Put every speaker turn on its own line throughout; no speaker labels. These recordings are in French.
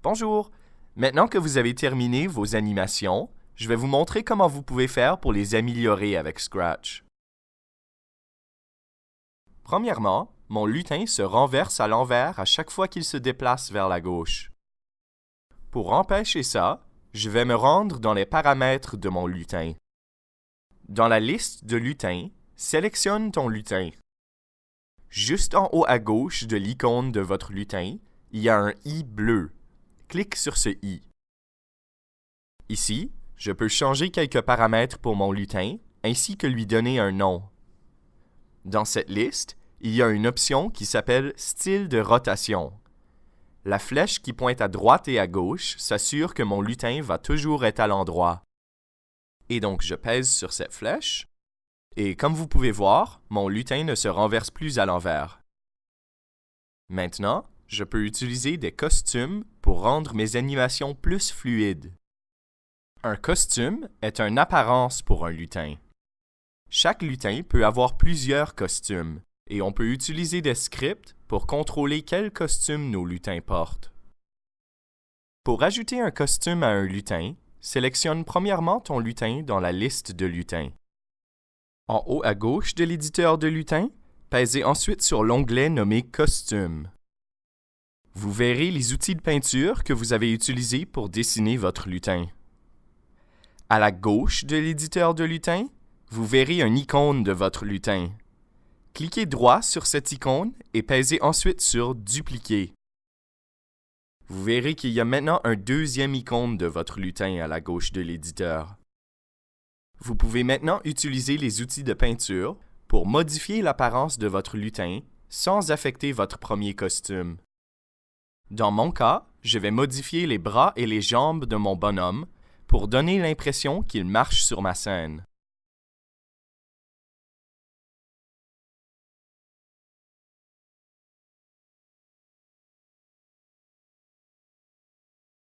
Bonjour! Maintenant que vous avez terminé vos animations, je vais vous montrer comment vous pouvez faire pour les améliorer avec Scratch. Premièrement, mon lutin se renverse à l'envers à chaque fois qu'il se déplace vers la gauche. Pour empêcher ça, je vais me rendre dans les paramètres de mon lutin. Dans la liste de lutins, sélectionne ton lutin. Juste en haut à gauche de l'icône de votre lutin, il y a un i bleu. Clique sur ce i. Ici, je peux changer quelques paramètres pour mon lutin, ainsi que lui donner un nom. Dans cette liste, il y a une option qui s'appelle « Style de rotation ». La flèche qui pointe à droite et à gauche s'assure que mon lutin va toujours être à l'endroit. Et donc, je pèse sur cette flèche, et comme vous pouvez voir, mon lutin ne se renverse plus à l'envers. Maintenant, je peux utiliser des costumes pour rendre mes animations plus fluides. Un costume est une apparence pour un lutin. Chaque lutin peut avoir plusieurs costumes, et on peut utiliser des scripts pour contrôler quel costume nos lutins portent. Pour ajouter un costume à un lutin, sélectionne premièrement ton lutin dans la liste de lutins. En haut à gauche de l'éditeur de lutin, pèsez ensuite sur l'onglet nommé « Costumes ». Vous verrez les outils de peinture que vous avez utilisés pour dessiner votre lutin. À la gauche de l'éditeur de lutin, vous verrez une icône de votre lutin. Cliquez droit sur cette icône et pèsez ensuite sur « Dupliquer ». Vous verrez qu'il y a maintenant un deuxième icône de votre lutin à la gauche de l'éditeur. Vous pouvez maintenant utiliser les outils de peinture pour modifier l'apparence de votre lutin sans affecter votre premier costume. Dans mon cas, je vais modifier les bras et les jambes de mon bonhomme pour donner l'impression qu'il marche sur ma scène.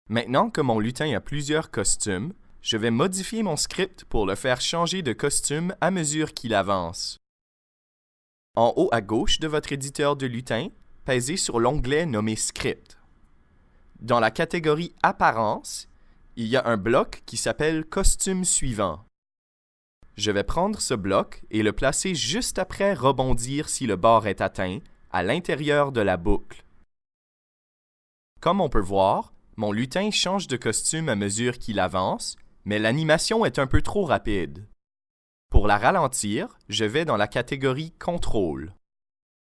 Maintenant que mon lutin a plusieurs costumes, je vais modifier mon script pour le faire changer de costume à mesure qu'il avance. En haut à gauche de votre éditeur de lutin, pèsez sur l'onglet nommé « Script ». Dans la catégorie « Apparence », il y a un bloc qui s'appelle « Costume suivant ». Je vais prendre ce bloc et le placer juste après « Rebondir si le bord est atteint » à l'intérieur de la boucle. Comme on peut voir, mon lutin change de costume à mesure qu'il avance, mais l'animation est un peu trop rapide. Pour la ralentir, je vais dans la catégorie « Contrôle ».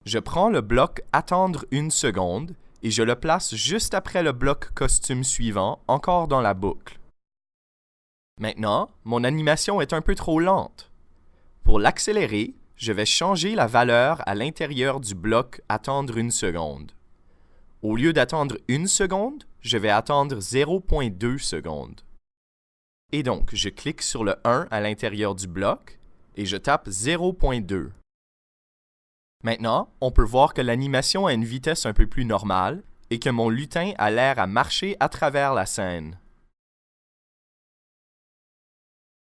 Je prends le bloc « Attendre une seconde » et je le place juste après le bloc « Costume suivant » encore dans la boucle. Maintenant, mon animation est un peu trop lente. Pour l'accélérer, je vais changer la valeur à l'intérieur du bloc « Attendre une seconde ». Au lieu d'attendre une seconde, je vais attendre 0,2 secondes. Et donc, je clique sur le 1 à l'intérieur du bloc et je tape 0,2. Maintenant, on peut voir que l'animation a une vitesse un peu plus normale et que mon lutin a l'air à marcher à travers la scène.